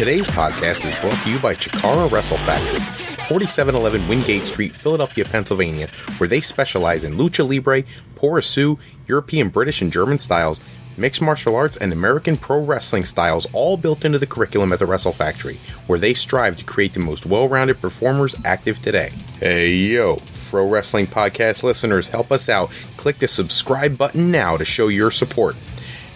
Today's podcast is brought to you by Chikara Wrestle Factory, 4711 Wingate Street, Philadelphia, Pennsylvania, where they specialize in lucha libre, porosu, European, British, and German styles, mixed martial arts, and American pro wrestling styles, all built into the curriculum at the Wrestle Factory, where they strive to create the most well-rounded performers active today. Hey yo, Fro Wrestling Podcast listeners, help us out. Click the subscribe button now to show your support.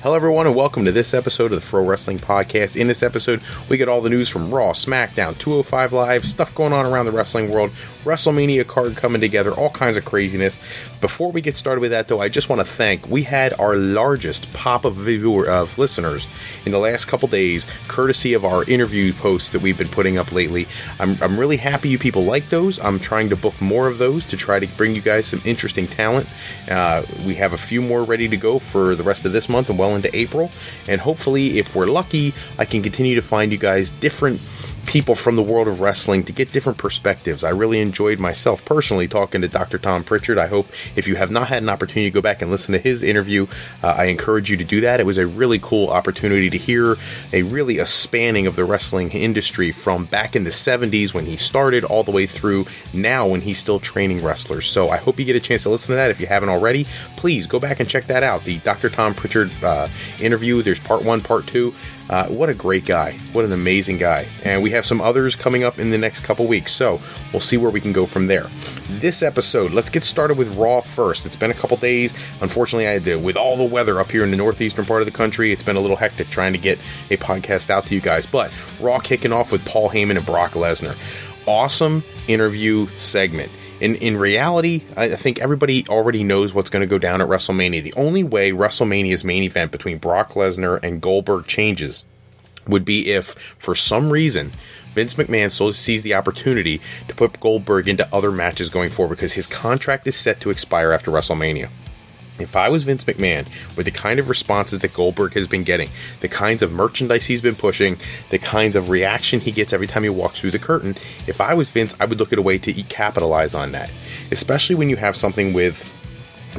Hello everyone and welcome to this episode of the Fro Wrestling Podcast. In this episode, we get all the news from Raw, Smackdown, 205 Live, stuff going on around the wrestling world, WrestleMania card coming together, all kinds of craziness. Before we get started with that though, I just want to thank, we had our largest pop of listeners in the last couple days, courtesy of our interview posts that we've been putting up lately. I'm really happy you people like those. I'm trying to book more of those to try to bring you guys some interesting talent. We have a few more ready to go for the rest of this month and well into April, and hopefully if we're lucky I can continue to find you guys different people from the world of wrestling to get different perspectives. I really enjoyed myself personally talking to Dr. Tom Pritchard. I hope if you have not had an opportunity to go back and listen to his interview, I encourage you to do that. It was a really cool opportunity to hear a spanning of the wrestling industry from back in the 70s when he started all the way through now when he's still training wrestlers. So I hope you get a chance to listen to that. If you haven't already, please go back and check that out. The Dr. Tom Pritchard interview, there's part 1, part 2. What a great guy. What an amazing guy. And we have some others coming up in the next couple weeks, so we'll see where we can go from there. This episode, let's get started with Raw first. It's been a couple days. Unfortunately, with all the weather up here in the northeastern part of the country, it's been a little hectic trying to get a podcast out to you guys. But Raw kicking off with Paul Heyman and Brock Lesnar. Awesome interview segment. In reality, I think everybody already knows what's going to go down at WrestleMania. The only way WrestleMania's main event between Brock Lesnar and Goldberg changes would be if, for some reason, Vince McMahon still sees the opportunity to put Goldberg into other matches going forward because his contract is set to expire after WrestleMania. If I was Vince McMahon, with the kind of responses that Goldberg has been getting, the kinds of merchandise he's been pushing, the kinds of reaction he gets every time he walks through the curtain, if I was Vince, I would look at a way to capitalize on that. Especially when you have something with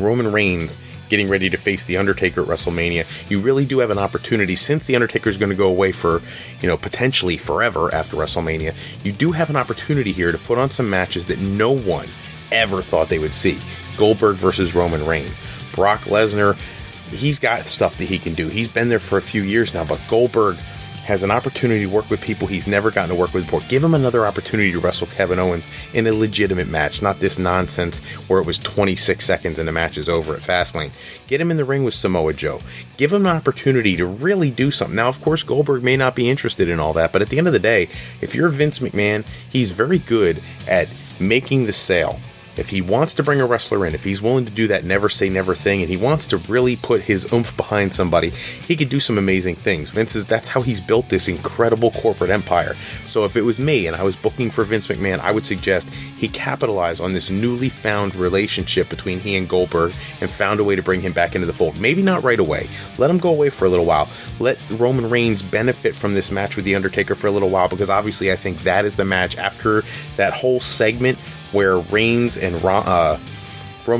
Roman Reigns getting ready to face The Undertaker at WrestleMania. You really do have an opportunity, since The Undertaker is going to go away for, potentially forever after WrestleMania, you do have an opportunity here to put on some matches that no one ever thought they would see. Goldberg versus Roman Reigns. Brock Lesnar, he's got stuff that he can do. He's been there for a few years now, but Goldberg has an opportunity to work with people he's never gotten to work with before. Give him another opportunity to wrestle Kevin Owens in a legitimate match, not this nonsense where it was 26 seconds and the match is over at Fastlane. Get him in the ring with Samoa Joe. Give him an opportunity to really do something. Now, of course, Goldberg may not be interested in all that, but at the end of the day, if you're Vince McMahon, he's very good at making the sale. If he wants to bring a wrestler in, if he's willing to do that never say never thing, and he wants to really put his oomph behind somebody, he could do some amazing things. That's how he's built this incredible corporate empire. So if it was me and I was booking for Vince McMahon, I would suggest he capitalize on this newly found relationship between he and Goldberg and found a way to bring him back into the fold. Maybe not right away. Let him go away for a little while. Let Roman Reigns benefit from this match with The Undertaker for a little while, because obviously I think that is the match after that whole segment where Roman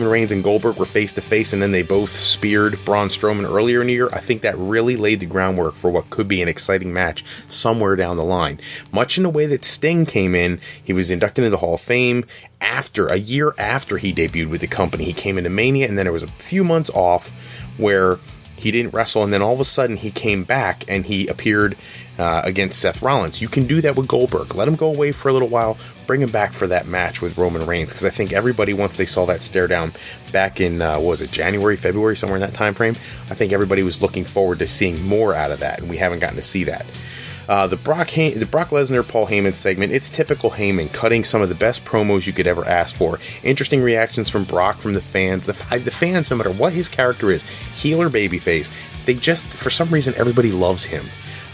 Reigns and Goldberg were face to face, and then they both speared Braun Strowman earlier in the year. I think that really laid the groundwork for what could be an exciting match somewhere down the line. Much in the way that Sting came in, he was inducted into the Hall of Fame a year after he debuted with the company. He came into Mania, and then there was a few months off where he didn't wrestle, and then all of a sudden he came back and he appeared against Seth Rollins. You can do that with Goldberg. Let him go away for a little while, bring him back for that match with Roman Reigns, because I think everybody, once they saw that stare down back in, January, February, somewhere in that time frame, I think everybody was looking forward to seeing more out of that, and we haven't gotten to see that. The Brock Lesnar Paul Heyman segment, it's typical Heyman, cutting some of the best promos you could ever ask for. Interesting reactions from Brock, from the fans. The fans, no matter what his character is, heel or babyface, they just, for some reason, everybody loves him.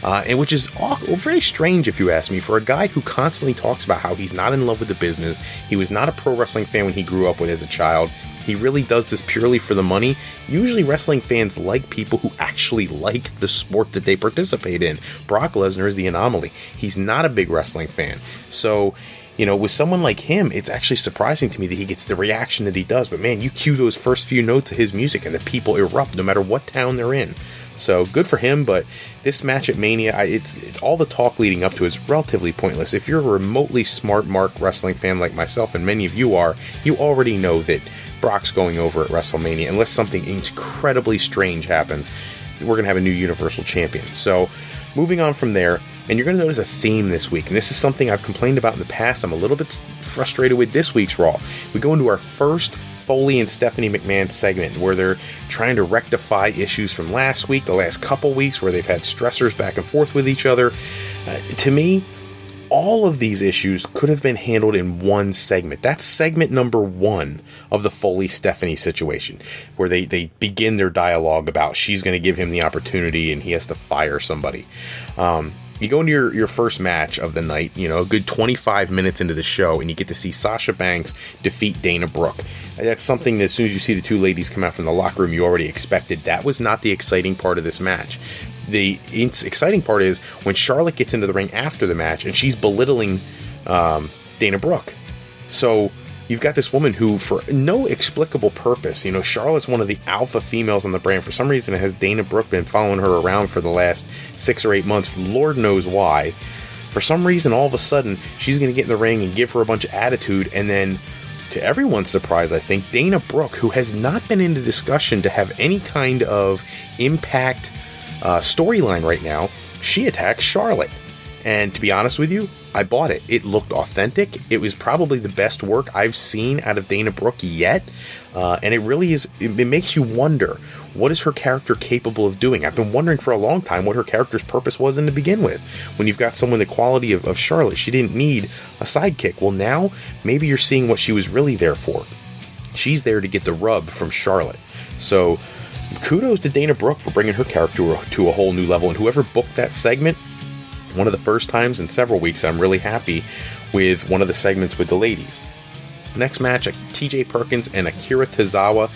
And which is very strange, if you ask me, for a guy who constantly talks about how he's not in love with the business. He was not a pro wrestling fan when he grew up with as a child. He really does this purely for the money. Usually wrestling fans like people who actually like the sport that they participate in. Brock Lesnar is the anomaly. He's not a big wrestling fan. So, with someone like him, it's actually surprising to me that he gets the reaction that he does. But man, you cue those first few notes of his music and the people erupt no matter what town they're in. So good for him, but this match at Mania, it's all the talk leading up to is relatively pointless. If you're a remotely smart Mark wrestling fan like myself, and many of you are, you already know that Brock's going over at WrestleMania. Unless something incredibly strange happens, we're going to have a new Universal Champion. So moving on from there, and you're going to notice a theme this week, and this is something I've complained about in the past. I'm a little bit frustrated with this week's Raw. We go into our first Foley and Stephanie McMahon segment where they're trying to rectify issues from last week, the last couple weeks where they've had stressors back and forth with each other. To me, all of these issues could have been handled in one segment. That's segment number 1 of the Foley-Stephanie situation, where they begin their dialogue about she's going to give him the opportunity and he has to fire somebody. You go into your first match of the night, a good 25 minutes into the show, and you get to see Sasha Banks defeat Dana Brooke. That's something that as soon as you see the two ladies come out from the locker room, you already expected. That was not the exciting part of this match. The exciting part is when Charlotte gets into the ring after the match, and she's belittling Dana Brooke. So you've got this woman who, for no explicable purpose, Charlotte's one of the alpha females on the brand. For some reason, it has Dana Brooke been following her around for the last 6 or 8 months. Lord knows why. For some reason, all of a sudden, she's going to get in the ring and give her a bunch of attitude. And then, to everyone's surprise, I think, Dana Brooke, who has not been in the discussion to have any kind of impact storyline right now, she attacks Charlotte. And to be honest with you, I bought it. It looked authentic. It was probably the best work I've seen out of Dana Brooke yet. And it really is, it makes you wonder, what is her character capable of doing? I've been wondering for a long time what her character's purpose was to begin with. When you've got someone the quality of Charlotte, she didn't need a sidekick. Well, now, maybe you're seeing what she was really there for. She's there to get the rub from Charlotte. So, kudos to Dana Brooke for bringing her character to a whole new level. And whoever booked that segment, one of the first times in several weeks I'm really happy with one of the segments with the ladies. Next match, TJ Perkins and Akira Tozawa,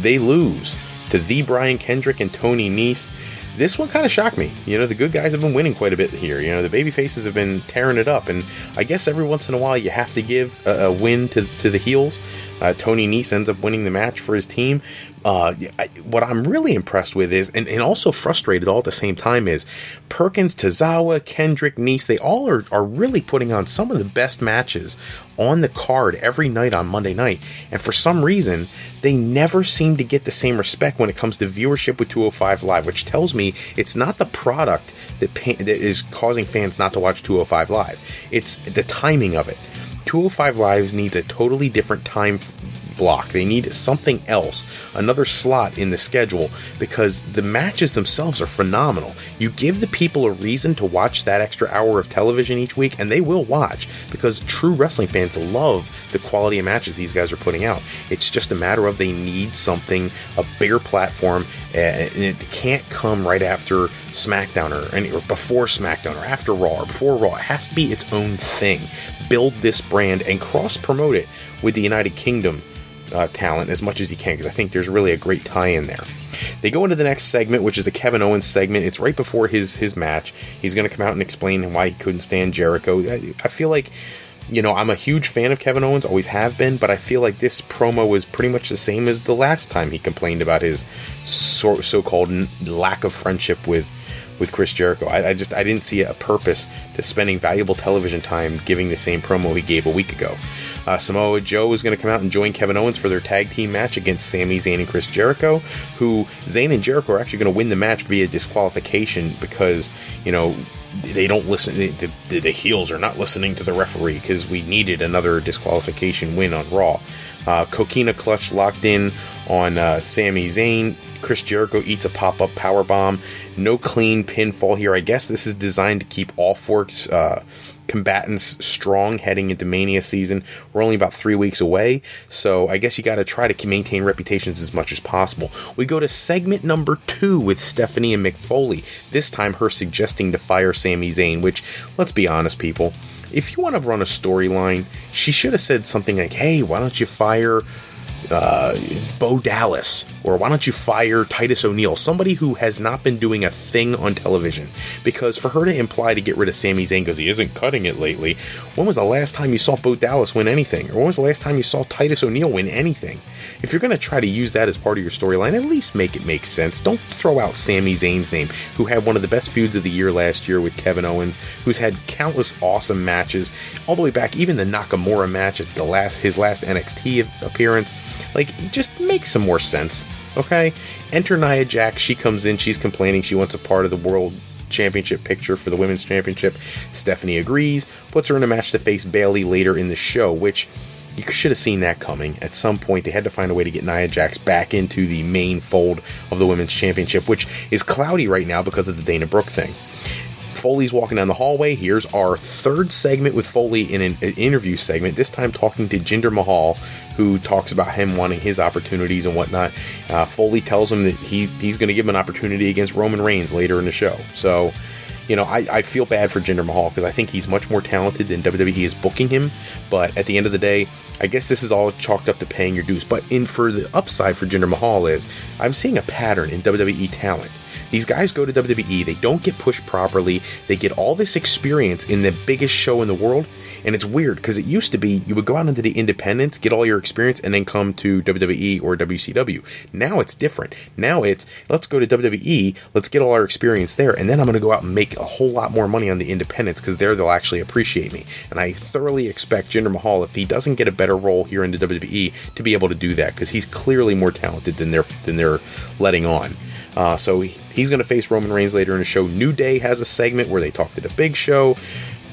they lose to the Brian Kendrick and Tony Nese. This one kind of shocked me. The good guys have been winning quite a bit here. The baby faces have been tearing it up, and I guess every once in a while you have to give a win to the heels. Tony Nese ends up winning the match for his team. What I'm really impressed with is, and also frustrated all at the same time, is Perkins, Tozawa, Kendrick, Nese, they all are really putting on some of the best matches on the card every night on Monday night. And for some reason, they never seem to get the same respect when it comes to viewership with 205 Live, which tells me it's not the product that is causing fans not to watch 205 Live. It's the timing of it. 205 Live needs a totally different time block. They need something else, another slot in the schedule, because the matches themselves are phenomenal. You give the people a reason to watch that extra hour of television each week, and they will watch, because true wrestling fans love the quality of matches these guys are putting out. It's just a matter of they need something, a bigger platform, and it can't come right after SmackDown or before SmackDown or after Raw or before Raw. It has to be its own thing. Build this brand and cross-promote it with the United Kingdom talent as much as you can, because I think there's really a great tie-in there. They go into the next segment, which is a Kevin Owens segment. It's right before his match. He's going to come out and explain why he couldn't stand Jericho. I feel like, I'm a huge fan of Kevin Owens, always have been, but I feel like this promo was pretty much the same as the last time he complained about his so-called lack of friendship with Chris Jericho. I didn't see a purpose to spending valuable television time giving the same promo he gave a week ago. Samoa Joe is going to come out and join Kevin Owens for their tag team match against Sami Zayn and Chris Jericho, who Zayn and Jericho are actually going to win the match via disqualification because, they don't listen. The heels are not listening to the referee because we needed another disqualification win on Raw. Coquina Clutch locked in on Sami Zayn. Chris Jericho eats a pop-up powerbomb. No clean pinfall here. I guess this is designed to keep all four combatants strong heading into Mania season. We're only about 3 weeks away, so I guess you got to try to maintain reputations as much as possible. We go to segment number 2 with Stephanie and Mick Foley. This time her suggesting to fire Sami Zayn, which, let's be honest, people, if you want to run a storyline, she should have said something like, hey, why don't you fire Bo Dallas, or why don't you fire Titus O'Neil, somebody who has not been doing a thing on television? Because for her to imply to get rid of Sami Zayn because he isn't cutting it lately, when was the last time you saw Bo Dallas win anything? Or when was the last time you saw Titus O'Neil win anything? If you're going to try to use that as part of your storyline, at least make it make sense. Don't throw out Sami Zayn's name, who had one of the best feuds of the year last year with Kevin Owens, who's had countless awesome matches, all the way back, even the Nakamura match, it's his last NXT appearance. Like, just make some more sense, okay? Enter Nia Jax. She comes in. She's complaining. She wants a part of the World Championship picture for the Women's Championship. Stephanie agrees. Puts her in a match to face Bayley later in the show, which you should have seen that coming. At some point, they had to find a way to get Nia Jax back into the main fold of the Women's Championship, which is cloudy right now because of the Dana Brooke thing. Foley's walking down the hallway. Here's our third segment with Foley in an interview segment, this time talking to Jinder Mahal, who talks about him wanting his opportunities and whatnot. Foley tells him that he's going to give him an opportunity against Roman Reigns later in the show. So, I feel bad for Jinder Mahal because I think he's much more talented than WWE is booking him. But at the end of the day, I guess this is all chalked up to paying your dues. But for the upside for Jinder Mahal is, I'm seeing a pattern in WWE talent. These guys go to WWE, they don't get pushed properly, they get all this experience in the biggest show in the world, and it's weird, because it used to be, you would go out into the independents, get all your experience, and then come to WWE or WCW. Now it's different. Now it's, let's go to WWE, let's get all our experience there, and then I'm going to go out and make a whole lot more money on the independents, because there they'll actually appreciate me. And I thoroughly expect Jinder Mahal, if he doesn't get a better role here in the WWE, to be able to do that, because he's clearly more talented than they're letting on. So he's going to face Roman Reigns later in the show. New Day has a segment where they talk to the Big Show.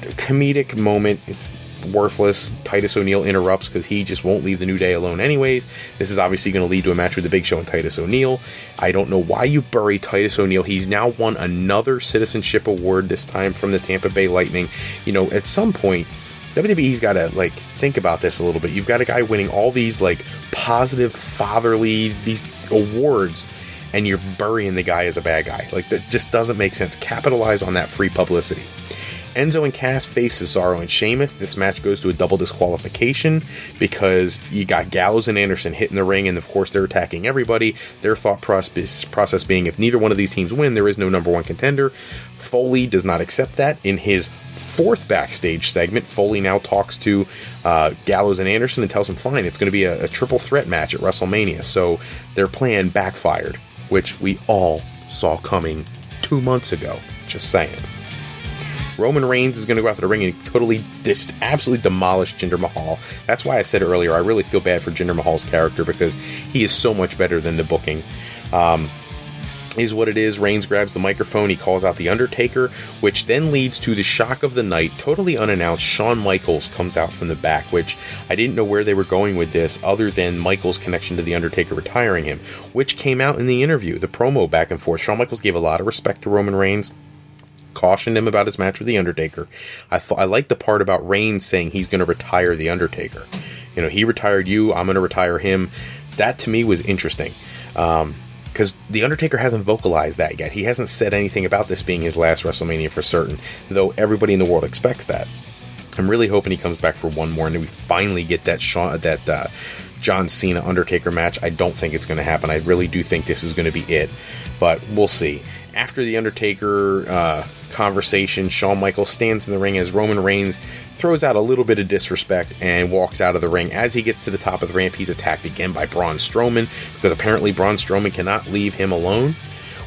The comedic moment, it's worthless. Titus O'Neil interrupts because he just won't leave the New Day alone anyways. This is obviously going to lead to a match with the Big Show and Titus O'Neil. I don't know why you bury Titus O'Neil. He's now won another citizenship award, this time from the Tampa Bay Lightning. At some point, WWE's got to, think about this a little bit. You've got a guy winning all these, positive, fatherly, these awards, and you're burying the guy as a bad guy. That just doesn't make sense. Capitalize on that free publicity. Enzo and Cass face Cesaro and Sheamus. This match goes to a double disqualification because you got Gallows and Anderson hitting the ring, and of course they're attacking everybody. Their thought process being, if neither one of these teams win, there is no number one contender. Foley does not accept that. In his fourth backstage segment, Foley now talks to Gallows and Anderson and tells him, fine, it's going to be a triple threat match at WrestleMania. So their plan backfired, which we all saw coming 2 months ago. Just saying. Roman Reigns is going to go out to the ring and totally absolutely demolish Jinder Mahal. That's why I said earlier, I really feel bad for Jinder Mahal's character because he is so much better than the booking. Is what it is. Reigns grabs the microphone, he calls out The Undertaker, which then leads to the shock of the night. Totally unannounced, Shawn Michaels comes out from the back, which I didn't know where they were going with this other than Michaels' connection to The Undertaker retiring him, which came out in the interview, the promo back and forth. Shawn Michaels gave a lot of respect to Roman Reigns, cautioned him about his match with The Undertaker. I liked the part about Reigns saying he's going to retire The Undertaker. He retired you, I'm going to retire him. That to me was interesting. Because The Undertaker hasn't vocalized that yet. He hasn't said anything about this being his last WrestleMania for certain, though everybody in the world expects that. I'm really hoping he comes back for one more, and then we finally get that John Cena Undertaker match. I don't think it's going to happen. I really do think this is going to be it, but we'll see. After the Undertaker conversation, Shawn Michaels stands in the ring as Roman Reigns throws out a little bit of disrespect and walks out of the ring. As he gets to the top of the ramp, he's attacked again by Braun Strowman because apparently Braun Strowman cannot leave him alone.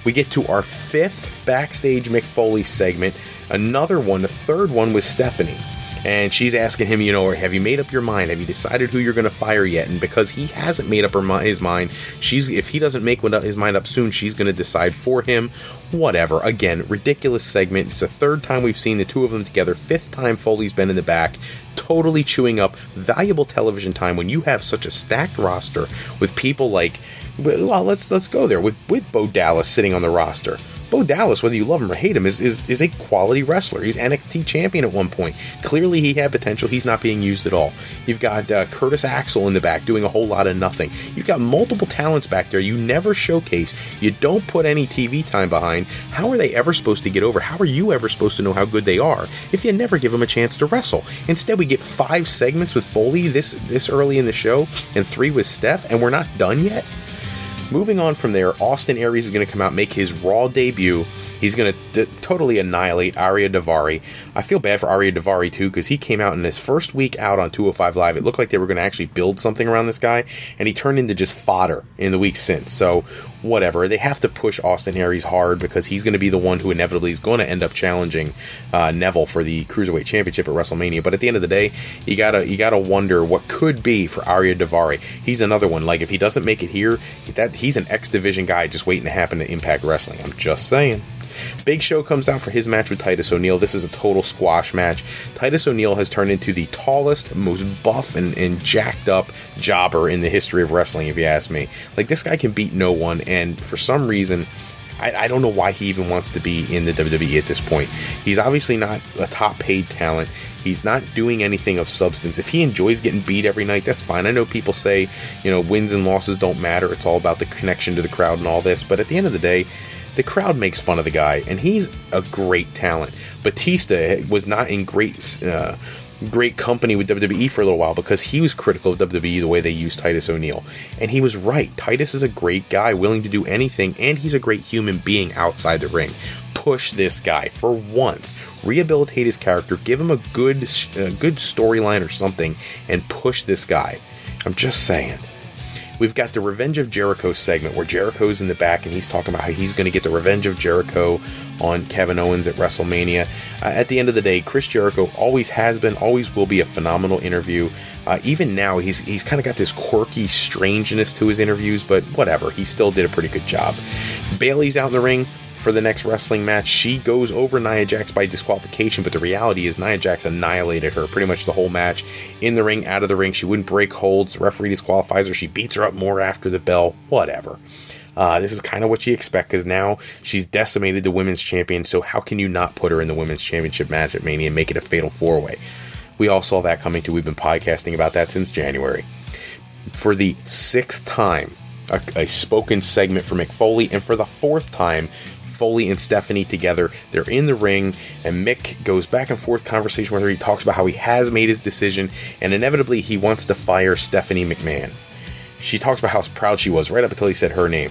We get to our fifth backstage Mick Foley segment. Another one, the third one, was Stephanie. And she's asking him, have you made up your mind? Have you decided who you're going to fire yet? And because he hasn't made up his mind, if he doesn't make his mind up soon, she's going to decide for him. Whatever. Again, ridiculous segment. It's the third time we've seen the two of them together. Fifth time Foley's been in the back, totally chewing up valuable television time when you have such a stacked roster with people like, well, let's go there with Bo Dallas sitting on the roster. Bo Dallas, whether you love him or hate him, is a quality wrestler. He's NXT champion at one point. Clearly he had potential. He's not being used at all. You've got Curtis Axel in the back doing a whole lot of nothing. You've got multiple talents back there you never showcase. You don't put any TV time behind. How are they ever supposed to get over? How are you ever supposed to know how good they are if you never give them a chance to wrestle? Instead, we get 5 segments with Foley this early in the show and 3 with Steph, and we're not done yet? Moving on from there, Austin Aries is going to come out and make his Raw debut. He's going to totally annihilate Arya Daivari. I feel bad for Arya Daivari, too, because he came out in his first week out on 205 Live. It looked like they were going to actually build something around this guy, and he turned into just fodder in the weeks since. So, whatever. They have to push Austin Aries hard because he's going to be the one who inevitably is going to end up challenging Neville for the Cruiserweight Championship at WrestleMania. But at the end of the day, you gotta wonder what could be for Arya Daivari. He's another one. Like, if he doesn't make it here, he's an X Division guy just waiting to happen to Impact Wrestling. I'm just saying. Big Show comes out for his match with Titus O'Neil. This is a total squash match. Titus O'Neil has turned into the tallest, most buff and jacked up jobber in the history of wrestling, if you ask me. Like, this guy can beat no one, and for some reason, I don't know why he even wants to be in the WWE at this point. He's obviously not a top paid talent. He's not doing anything of substance. If he enjoys getting beat every night, that's fine. I know people say, wins and losses don't matter. It's all about the connection to the crowd and all this. But at the end of the day, the crowd makes fun of the guy, and he's a great talent. Batista was not in great company with WWE for a little while because he was critical of WWE the way they used Titus O'Neil. And he was right. Titus is a great guy, willing to do anything, and he's a great human being outside the ring. Push this guy for once. Rehabilitate his character. Give him a good storyline or something, and push this guy. I'm just saying. We've got the Revenge of Jericho segment where Jericho's in the back and he's talking about how he's going to get the Revenge of Jericho on Kevin Owens at WrestleMania. At the end of the day, Chris Jericho always has been, always will be a phenomenal interview. Even now, he's kind of got this quirky strangeness to his interviews, but whatever. He still did a pretty good job. Bayley's out in the ring for the next wrestling match. She goes over Nia Jax by disqualification, but the reality is Nia Jax annihilated her pretty much the whole match. In the ring, out of the ring, she wouldn't break holds. The referee disqualifies her. She beats her up more after the bell. Whatever. This is kind of what you expect because now she's decimated the women's champion, so how can you not put her in the women's championship match at Mania and make it a fatal 4-way? We all saw that coming too. We've been podcasting about that since January. For the 6th time, a spoken segment for Mick Foley, and for the 4th time, Foley and Stephanie together. They're in the ring, and Mick goes back and forth conversation with her. He talks about how he has made his decision, and inevitably he wants to fire Stephanie McMahon. She talks about how proud she was right up until he said her name.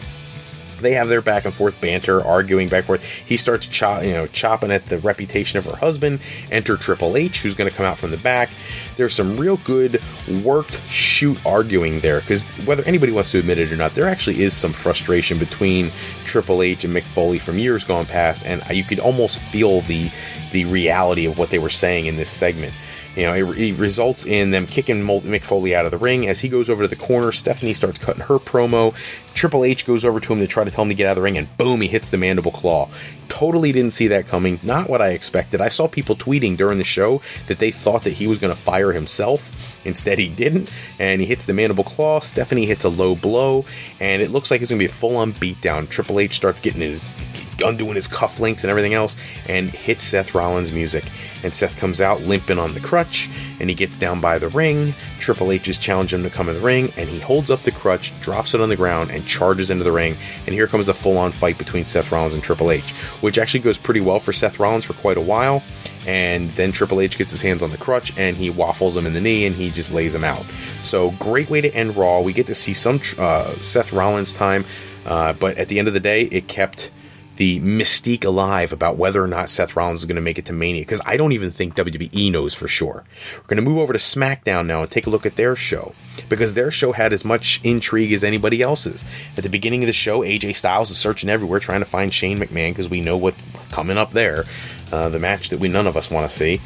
They have their back and forth banter, arguing back and forth. He starts chopping at the reputation of her husband. Enter Triple H, who's going to come out from the back. There's some real good worked shoot arguing there, because whether anybody wants to admit it or not, there actually is some frustration between Triple H and Mick Foley from years gone past, and you could almost feel the reality of what they were saying in this segment. It results in them kicking Mick Foley out of the ring. As he goes over to the corner, Stephanie starts cutting her promo. Triple H goes over to him to try to tell him to get out of the ring, and boom, he hits the mandible claw. Totally didn't see that coming. Not what I expected. I saw people tweeting during the show that they thought that he was going to fire himself. Instead, he didn't, and he hits the mandible claw. Stephanie hits a low blow, and it looks like it's going to be a full-on beatdown. Triple H starts undoing his cufflinks and everything else, and hits Seth Rollins' music. And Seth comes out limping on the crutch, and he gets down by the ring. Triple H is challenging him to come in the ring, and he holds up the crutch, drops it on the ground, and charges into the ring. And here comes the full-on fight between Seth Rollins and Triple H, which actually goes pretty well for Seth Rollins for quite a while. And then Triple H gets his hands on the crutch, and he waffles him in the knee, and he just lays him out. So, great way to end Raw. We get to see some Seth Rollins time, but at the end of the day, it kept the mystique alive about whether or not Seth Rollins is going to make it to Mania, because I don't even think WWE knows for sure. We're going to move over to Smackdown now and take a look at their show, because their show had as much intrigue as anybody else's. At the beginning of the show, AJ Styles is searching everywhere trying to find Shane McMahon, because we know what's coming up there, the match that none of us want to see.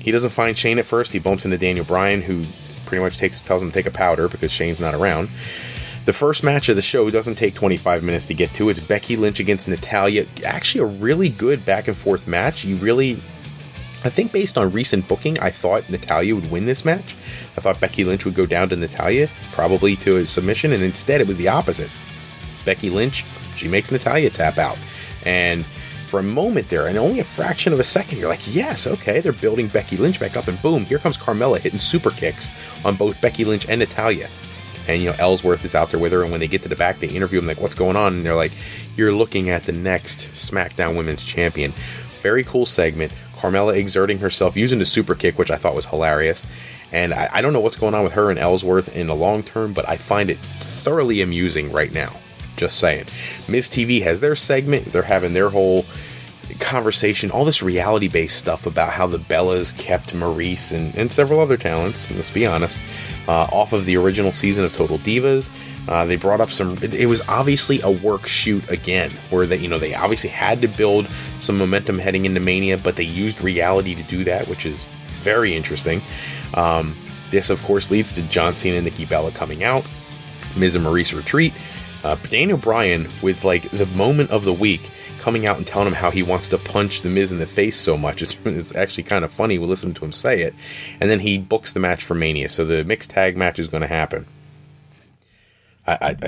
He doesn't find Shane at first. He bumps into Daniel Bryan, who pretty much tells him to take a powder because Shane's not around. The first match of the show doesn't take 25 minutes to get to. It's Becky Lynch against Natalya. Actually, a really good back and forth match. I think based on recent booking, I thought Natalya would win this match. I thought Becky Lynch would go down to Natalya, probably to a submission, and instead it was the opposite. Becky Lynch, she makes Natalya tap out. And for a moment there, and only a fraction of a second, you're like, yes, okay, they're building Becky Lynch back up, and boom, here comes Carmella hitting super kicks on both Becky Lynch and Natalya. And, Ellsworth is out there with her, and when they get to the back, they interview him, like, what's going on? And they're like, you're looking at the next SmackDown Women's Champion. Very cool segment. Carmella exerting herself, using the super kick, which I thought was hilarious. And I don't know what's going on with her and Ellsworth in the long term, but I find it thoroughly amusing right now. Just saying. Miz TV has their segment. They're having their whole conversation, all this reality-based stuff about how the Bellas kept Maurice and several other talents, let's be honest, off of the original season of Total Divas. They brought up it was obviously a work shoot again, where they obviously had to build some momentum heading into Mania, but they used reality to do that, which is very interesting. This, of course, leads to John Cena and Nikki Bella coming out. Miz and Maurice retreat. Daniel Bryan, with the moment of the week, coming out and telling him how he wants to punch The Miz in the face so much. It's actually kind of funny. We'll listen to him say it. And then he books the match for Mania. So the mixed tag match is going to happen.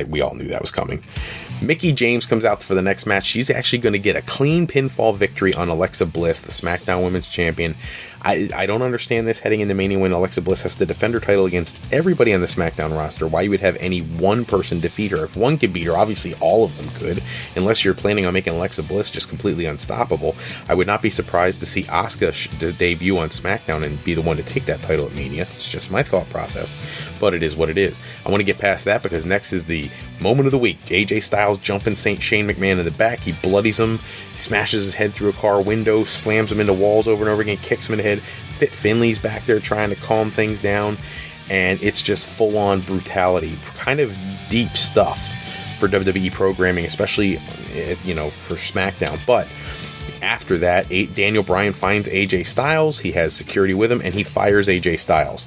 We all knew that was coming. Mickie James comes out for the next match. She's actually going to get a clean pinfall victory on Alexa Bliss, the SmackDown Women's Champion. I don't understand this heading into Mania when Alexa Bliss has to defend her title against everybody on the SmackDown roster. Why you would have any one person defeat her. If one could beat her, obviously all of them could. Unless you're planning on making Alexa Bliss just completely unstoppable. I would not be surprised to see Asuka debut on SmackDown and be the one to take that title at Mania. It's just my thought process. But it is what it is. I want to get past that because next is the moment of the week. AJ Styles jumping Shane McMahon in the back. He bloodies him, smashes his head through a car window, slams him into walls over and over again, kicks him in the head. Fit Finley's back there trying to calm things down, and it's just full-on brutality. Kind of deep stuff for WWE programming, especially, for SmackDown. But after that, Daniel Bryan finds AJ Styles. He has security with him, and he fires AJ Styles.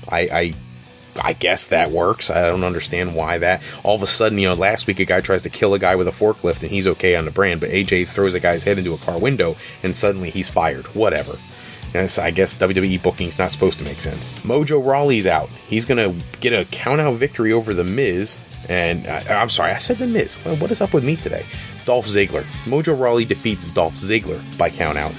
I guess that works. I don't understand why that. All of a sudden, last week a guy tries to kill a guy with a forklift and he's okay on the brand, but AJ throws a guy's head into a car window and suddenly he's fired. Whatever. And I guess WWE booking's not supposed to make sense. Mojo Rawley's out. He's going to get a count-out victory over The Miz. And I'm sorry, I said The Miz. Well, what is up with me today? Dolph Ziggler. Mojo Rawley defeats Dolph Ziggler by count-out.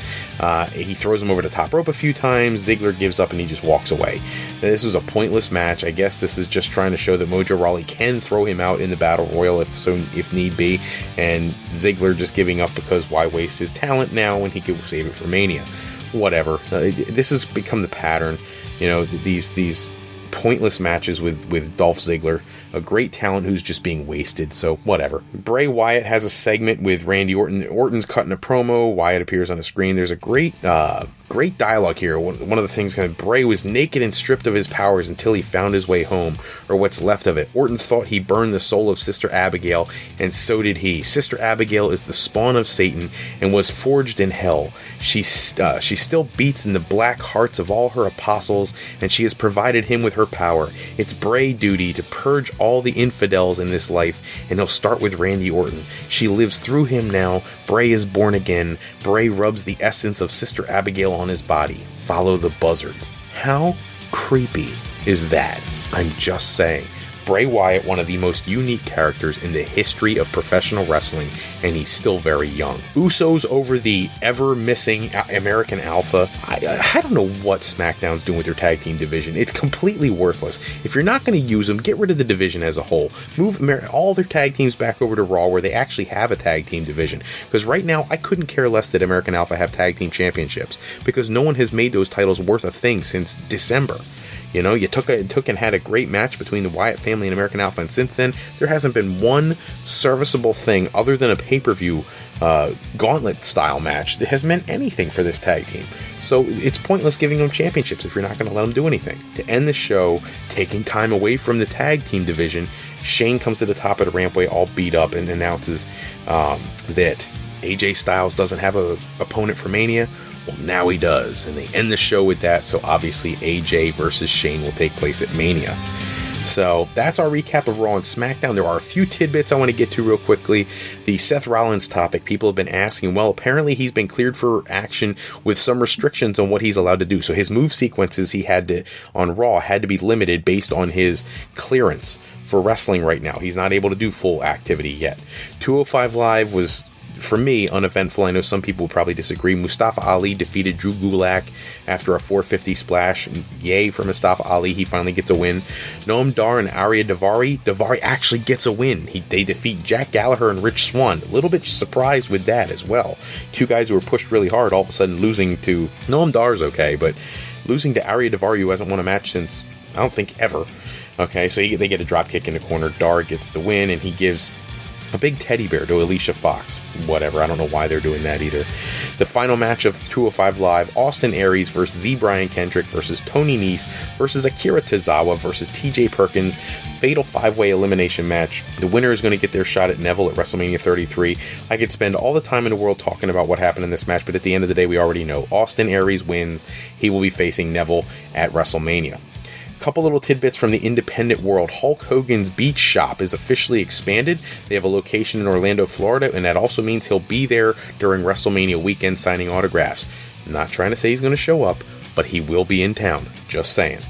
He throws him over the top rope a few times. Ziggler gives up and he just walks away. Now, this was a pointless match. I guess this is just trying to show that Mojo Rawley can throw him out in the Battle Royal if need be. And Ziggler just giving up because why waste his talent now when he could save it for Mania? Whatever. This has become the pattern. These pointless matches with Dolph Ziggler, a great talent who's just being wasted, so whatever. Bray Wyatt has a segment with Randy Orton. Orton's cutting a promo. Wyatt appears on the screen. There's a great dialogue here. One of the things, Bray was naked and stripped of his powers until he found his way home, or what's left of it. Orton thought he burned the soul of Sister Abigail, and so did he. Sister Abigail is the spawn of Satan and was forged in hell. She still beats in the black hearts of all her apostles, and she has provided him with her power. It's Bray's duty to purge all the infidels in this life, and he'll start with Randy Orton. She lives through him now. Bray is born again. Bray rubs the essence of Sister Abigail on his body. Follow the buzzards. How creepy is that? I'm just saying. Bray Wyatt, one of the most unique characters in the history of professional wrestling, and he's still very young. Usos over the ever-missing American Alpha. I don't know what SmackDown's doing with their tag team division. It's completely worthless. If you're not going to use them, get rid of the division as a whole. Move all their tag teams back over to Raw where they actually have a tag team division. Because right now, I couldn't care less that American Alpha have tag team championships, because no one has made those titles worth a thing since December. You took and had a great match between the Wyatt family and American Alpha, and since then, there hasn't been one serviceable thing other than a pay-per-view gauntlet-style match that has meant anything for this tag team. So it's pointless giving them championships if you're not going to let them do anything. To end the show, taking time away from the tag team division, Shane comes to the top of the rampway all beat up and announces that AJ Styles doesn't have an opponent for Mania. Well, now he does, and they end the show with that, so obviously AJ versus Shane will take place at Mania. So that's our recap of Raw and SmackDown. There are a few tidbits I want to get to real quickly. The Seth Rollins topic, people have been asking, well, apparently he's been cleared for action with some restrictions on what he's allowed to do. So his move sequences on Raw had to be limited based on his clearance for wrestling right now. He's not able to do full activity yet. 205 Live was for me, uneventful. I know some people would probably disagree. Mustafa Ali defeated Drew Gulak after a 450 splash. Yay for Mustafa Ali. He finally gets a win. Noam Dar and Arya Daivari. Daivari actually gets a win. They defeat Jack Gallagher and Rich Swann. A little bit surprised with that as well. Two guys who were pushed really hard, all of a sudden losing to... Noam Dar's okay, but losing to Arya Daivari, who hasn't won a match since, I don't think, ever. Okay, so they get a drop kick in the corner. Dar gets the win, and he gives a big teddy bear to Alicia Fox. Whatever, I don't know why they're doing that either. The final match of 205 Live, Austin Aries versus the Brian Kendrick versus Tony Nese versus Akira Tozawa versus TJ Perkins. Fatal 5-way elimination match. The winner is going to get their shot at Neville at WrestleMania 33. I could spend all the time in the world talking about what happened in this match, but at the end of the day, we already know. Austin Aries wins. He will be facing Neville at WrestleMania. Couple little tidbits from the independent world. Hulk Hogan's Beach Shop is officially expanded. They have a location in Orlando, Florida, and that also means he'll be there during WrestleMania weekend signing autographs. Not trying to say he's going to show up, but he will be in town. Just saying.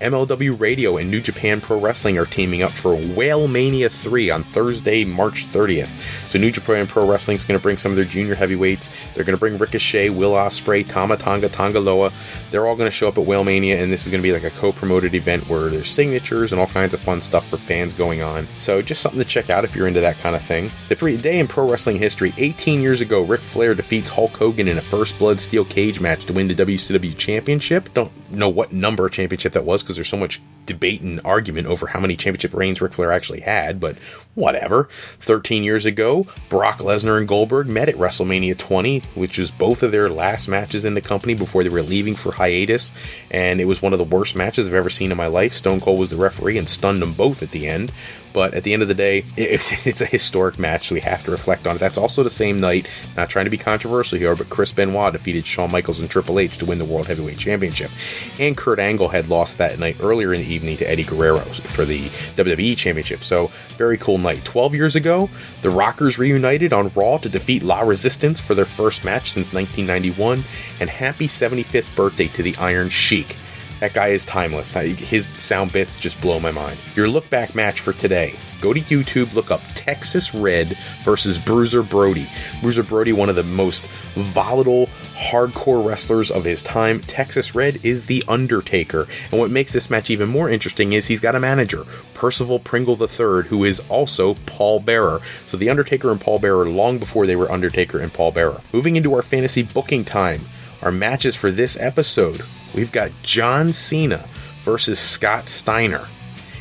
MLW Radio and New Japan Pro Wrestling are teaming up for Whale Mania 3 on Thursday, March 30th. So New Japan Pro Wrestling is going to bring some of their junior heavyweights. They're going to bring Ricochet, Will Ospreay, Tama Tonga, Tonga Loa. They're all going to show up at Whale Mania, and this is going to be like a co-promoted event where there's signatures and all kinds of fun stuff for fans going on. So just something to check out if you're into that kind of thing. The day in pro wrestling history, 18 years ago, Ric Flair defeats Hulk Hogan in a First Blood Steel Cage match to win the WCW Championship. Don't know what number championship that was because there's so much debate and argument over how many championship reigns Ric Flair actually had, but whatever. 13 years ago, Brock Lesnar and Goldberg met at WrestleMania 20, which was both of their last matches in the company before they were leaving for hiatus, and it was one of the worst matches I've ever seen in my life. Stone Cold was the referee and stunned them both at the end. But at the end of the day, it's a historic match, so we have to reflect on it. That's also the same night, not trying to be controversial here, but Chris Benoit defeated Shawn Michaels and Triple H to win the World Heavyweight Championship. And Kurt Angle had lost that night earlier in the evening to Eddie Guerrero for the WWE Championship. So, very cool night. 12 years ago, the Rockers reunited on Raw to defeat La Resistance for their first match since 1991. And happy 75th birthday to the Iron Sheik. That guy is timeless. His sound bits just blow my mind. Your look back match for today. Go to YouTube, look up Texas Red versus Bruiser Brody. Bruiser Brody, one of the most volatile, hardcore wrestlers of his time. Texas Red is The Undertaker. And what makes this match even more interesting is he's got a manager, Percival Pringle III, who is also Paul Bearer. So The Undertaker and Paul Bearer long before they were Undertaker and Paul Bearer. Moving into our fantasy booking time. Our matches for this episode. We've got John Cena versus Scott Steiner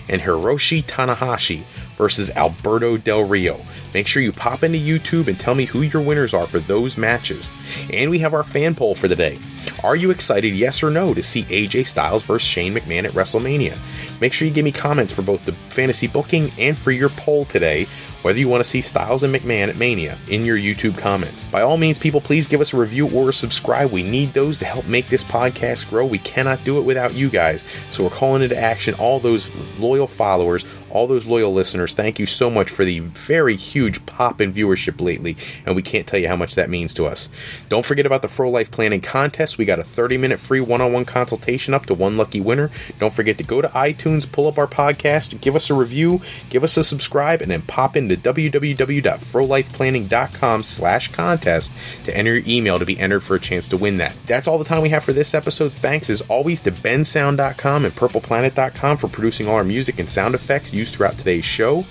and Hiroshi Tanahashi versus Alberto Del Rio. Make sure you pop into YouTube and tell me who your winners are for those matches. And we have our fan poll for the day. Are you excited, yes or no, to see AJ Styles versus Shane McMahon at WrestleMania? Make sure you give me comments for both the fantasy booking and for your poll today, whether you want to see Styles and McMahon at Mania, in your YouTube comments. By all means, people, please give us a review or a subscribe. We need those to help make this podcast grow. We cannot do it without you guys. So we're calling into action all those loyal followers, all those loyal listeners. Thank you so much for the very huge pop in viewership lately, and we can't tell you how much that means to us. Don't forget about the Fro Life Planning Contest. We got a 30-minute free one-on-one consultation up to one lucky winner. Don't forget to go to iTunes, pull up our podcast, give us a review, give us a subscribe, and then pop into www.frolifeplanning.com/contest to enter your email to be entered for a chance to win that. That's all the time we have for this episode. Thanks as always to bensound.com and purpleplanet.com for producing all our music and sound effects used throughout today's show.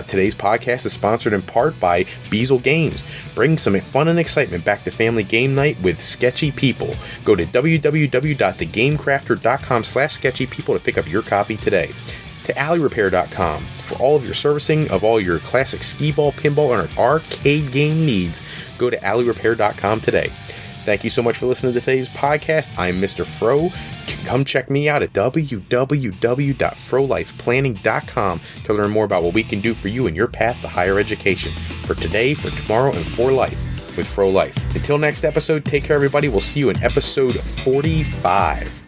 Today's podcast is sponsored in part by Beazle Games. Bring some fun and excitement back to family game night with sketchy people. Go to www.thegamecrafter.com/sketchypeople to pick up your copy today. To alleyrepair.com for all of your servicing of all your classic skee-ball, pinball, and arcade game needs. Go to alleyrepair.com today. Thank you so much for listening to today's podcast. I'm Mr. Fro. Come check me out at www.frolifeplanning.com to learn more about what we can do for you in your path to higher education. For today, for tomorrow, and for life with Fro Life. Until next episode, take care, everybody. We'll see you in episode 45.